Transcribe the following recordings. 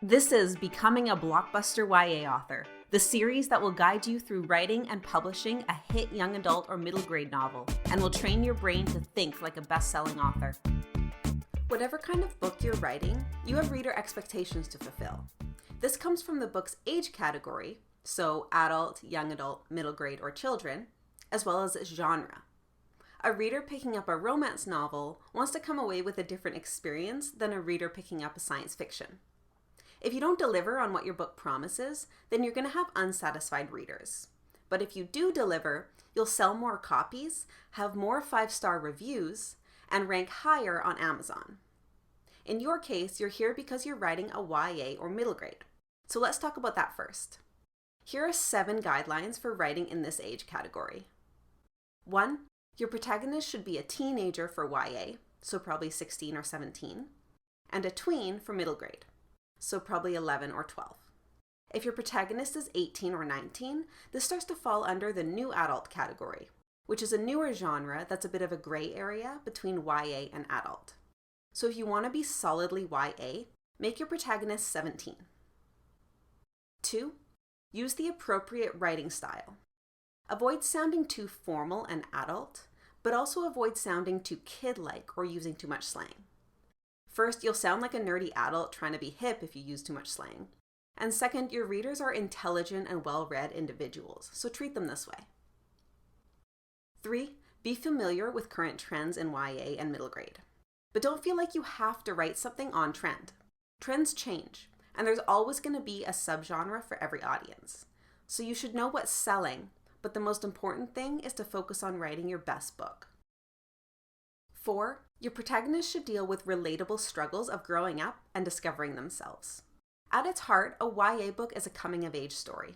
This is Becoming a Blockbuster YA Author, the series that will guide you through writing and publishing a hit young adult or middle grade novel, and will train your brain to think like a best-selling author. Whatever kind of book you're writing, you have reader expectations to fulfill. This comes from the book's age category, so adult, young adult, middle grade, or children, as well as its genre. A reader picking up a romance novel wants to come away with a different experience than a reader picking up a science fiction. If you don't deliver on what your book promises, then you're going to have unsatisfied readers. But if you do deliver, you'll sell more copies, have more 5-star reviews, and rank higher on Amazon. In your case, you're here because you're writing a YA or middle grade. So let's talk about that first. Here are 7 guidelines for writing in this age category. 1. Your protagonist should be a teenager for YA, so probably 16 or 17, and a tween for middle grade, so probably 11 or 12. If your protagonist is 18 or 19, this starts to fall under the new adult category, which is a newer genre that's a bit of a gray area between YA and adult. So if you want to be solidly YA, make your protagonist 17. 2. Use the appropriate writing style. Avoid sounding too formal and adult, but also avoid sounding too kid-like or using too much slang. First, you'll sound like a nerdy adult trying to be hip if you use too much slang. And second, your readers are intelligent and well-read individuals, so treat them this way. 3. Be familiar with current trends in YA and middle grade. But don't feel like you have to write something on trend. Trends change, and there's always going to be a subgenre for every audience. So you should know what's selling, but the most important thing is to focus on writing your best book. 4. Your protagonist should deal with relatable struggles of growing up and discovering themselves. At its heart, a YA book is a coming-of-age story.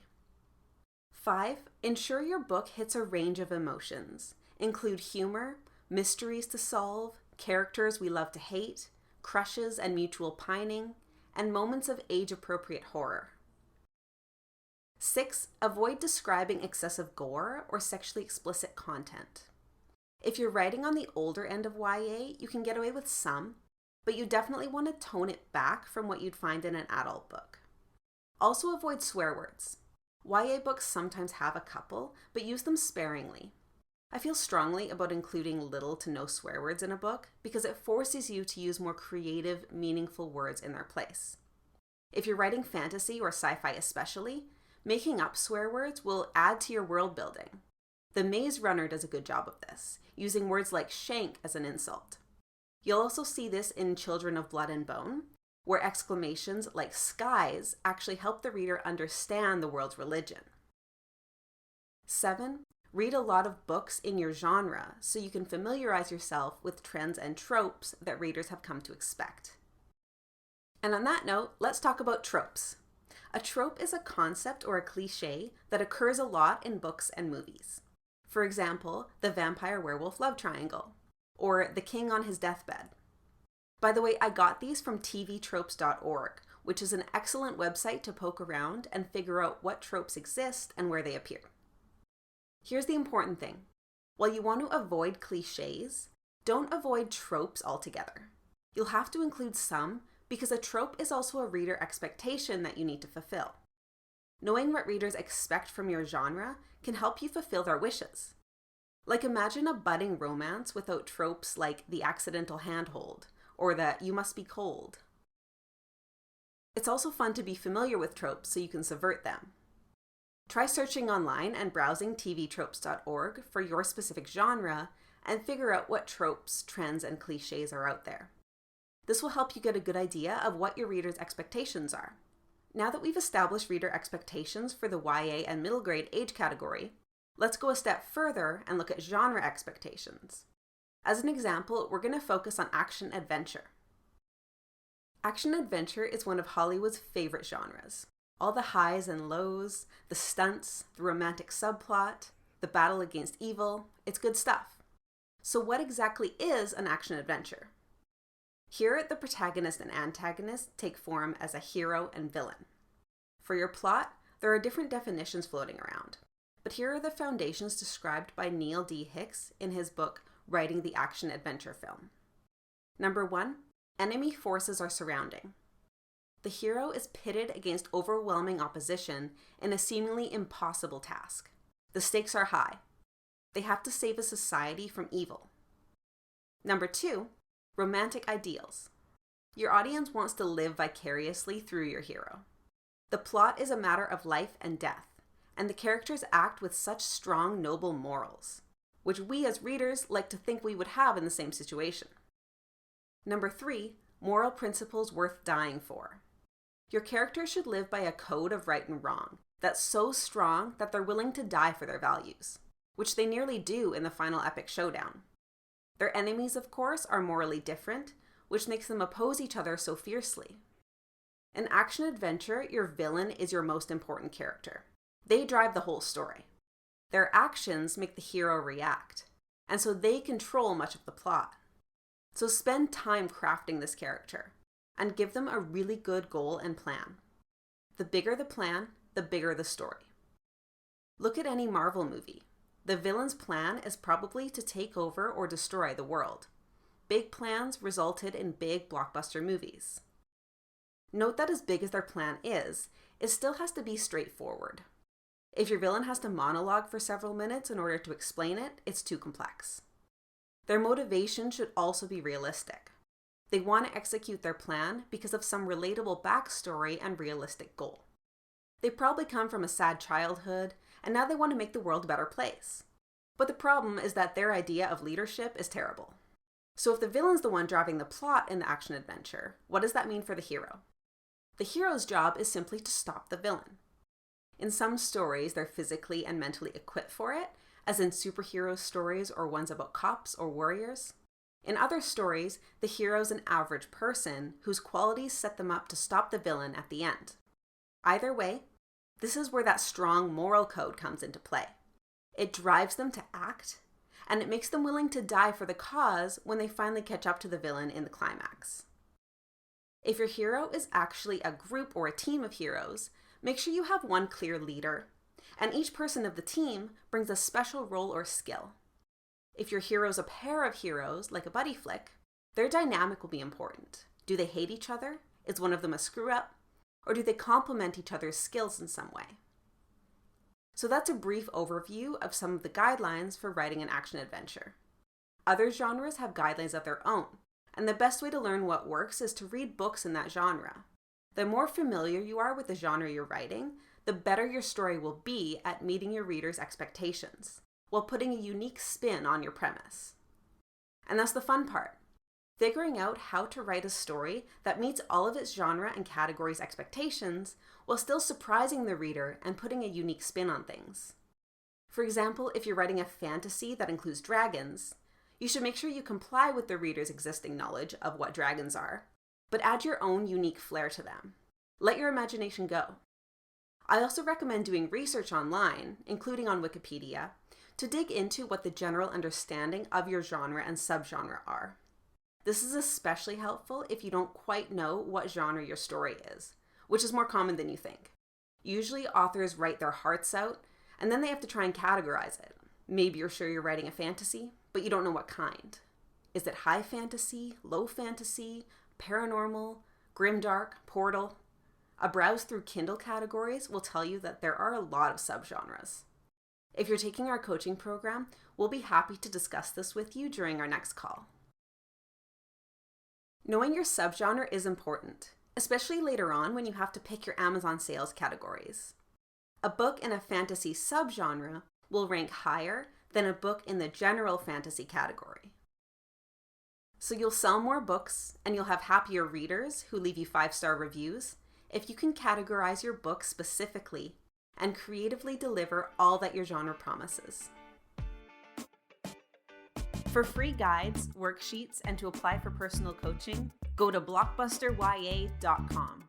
5. Ensure your book hits a range of emotions. Include humor, mysteries to solve, characters we love to hate, crushes and mutual pining, and moments of age-appropriate horror. 6. Avoid describing excessive gore or sexually explicit content. If you're writing on the older end of YA, you can get away with some, but you definitely want to tone it back from what you'd find in an adult book. Also avoid swear words. YA books sometimes have a couple, but use them sparingly. I feel strongly about including little to no swear words in a book because it forces you to use more creative, meaningful words in their place. If you're writing fantasy or sci-fi especially, making up swear words will add to your world building. The Maze Runner does a good job of this, using words like shank as an insult. You'll also see this in Children of Blood and Bone, where exclamations like skies actually help the reader understand the world's religion. 7. Read a lot of books in your genre so you can familiarize yourself with trends and tropes that readers have come to expect. And on that note, let's talk about tropes. A trope is a concept or a cliché that occurs a lot in books and movies. For example, the vampire-werewolf love triangle, or the king on his deathbed. By the way, I got these from tvtropes.org, which is an excellent website to poke around and figure out what tropes exist and where they appear. Here's the important thing. While you want to avoid clichés, don't avoid tropes altogether. You'll have to include some because a trope is also a reader expectation that you need to fulfill. Knowing what readers expect from your genre can help you fulfill their wishes. Like imagine a budding romance without tropes like the accidental handhold or the you must be cold. It's also fun to be familiar with tropes so you can subvert them. Try searching online and browsing tvtropes.org for your specific genre and figure out what tropes, trends, and clichés are out there. This will help you get a good idea of what your readers' expectations are. Now that we've established reader expectations for the YA and middle grade age category, let's go a step further and look at genre expectations. As an example, we're going to focus on action-adventure. Action-adventure is one of Hollywood's favorite genres. All the highs and lows, the stunts, the romantic subplot, the battle against evil, it's good stuff. So what exactly is an action-adventure? Here, the protagonist and antagonist take form as a hero and villain. For your plot, there are different definitions floating around, but here are the foundations described by Neil D. Hicks in his book, Writing the Action-Adventure Film. Number 1, enemy forces are surrounding. The hero is pitted against overwhelming opposition in a seemingly impossible task. The stakes are high. They have to save a society from evil. Number 2, romantic ideals. Your audience wants to live vicariously through your hero. The plot is a matter of life and death, and the characters act with such strong, noble morals, which we as readers like to think we would have in the same situation. Number 3, moral principles worth dying for. Your characters should live by a code of right and wrong that's so strong that they're willing to die for their values, which they nearly do in the final epic showdown. Their enemies, of course, are morally different, which makes them oppose each other so fiercely. In action-adventure, your villain is your most important character. They drive the whole story. Their actions make the hero react, and so they control much of the plot. So spend time crafting this character, and give them a really good goal and plan. The bigger the plan, the bigger the story. Look at any Marvel movie. The villain's plan is probably to take over or destroy the world. Big plans resulted in big blockbuster movies. Note that as big as their plan is, it still has to be straightforward. If your villain has to monologue for several minutes in order to explain it, it's too complex. Their motivation should also be realistic. They want to execute their plan because of some relatable backstory and realistic goal. They probably come from a sad childhood, and now they want to make the world a better place. But the problem is that their idea of leadership is terrible. So if the villain's the one driving the plot in the action-adventure, what does that mean for the hero? The hero's job is simply to stop the villain. In some stories, they're physically and mentally equipped for it, as in superhero stories or ones about cops or warriors. In other stories, the hero's an average person whose qualities set them up to stop the villain at the end. Either way, this is where that strong moral code comes into play. It drives them to act, and it makes them willing to die for the cause when they finally catch up to the villain in the climax. If your hero is actually a group or a team of heroes, make sure you have one clear leader, and each person of the team brings a special role or skill. If your hero's a pair of heroes, like a buddy flick, their dynamic will be important. Do they hate each other? Is one of them a screw-up? Or do they complement each other's skills in some way? So that's a brief overview of some of the guidelines for writing an action-adventure. Other genres have guidelines of their own, and the best way to learn what works is to read books in that genre. The more familiar you are with the genre you're writing, the better your story will be at meeting your readers' expectations, while putting a unique spin on your premise. And that's the fun part. Figuring out how to write a story that meets all of its genre and categories' expectations while still surprising the reader and putting a unique spin on things. For example, if you're writing a fantasy that includes dragons, you should make sure you comply with the reader's existing knowledge of what dragons are, but add your own unique flair to them. Let your imagination go. I also recommend doing research online, including on Wikipedia, to dig into what the general understanding of your genre and subgenre are. This is especially helpful if you don't quite know what genre your story is, which is more common than you think. Usually authors write their hearts out, and then they have to try and categorize it. Maybe you're sure you're writing a fantasy, but you don't know what kind. Is it high fantasy, low fantasy, paranormal, grimdark, portal? A browse through Kindle categories will tell you that there are a lot of subgenres. If you're taking our coaching program, we'll be happy to discuss this with you during our next call. Knowing your subgenre is important, especially later on when you have to pick your Amazon sales categories. A book in a fantasy subgenre will rank higher than a book in the general fantasy category. So you'll sell more books and you'll have happier readers who leave you 5-star reviews if you can categorize your book specifically and creatively deliver all that your genre promises. For free guides, worksheets, and to apply for personal coaching, go to blockbusterya.com.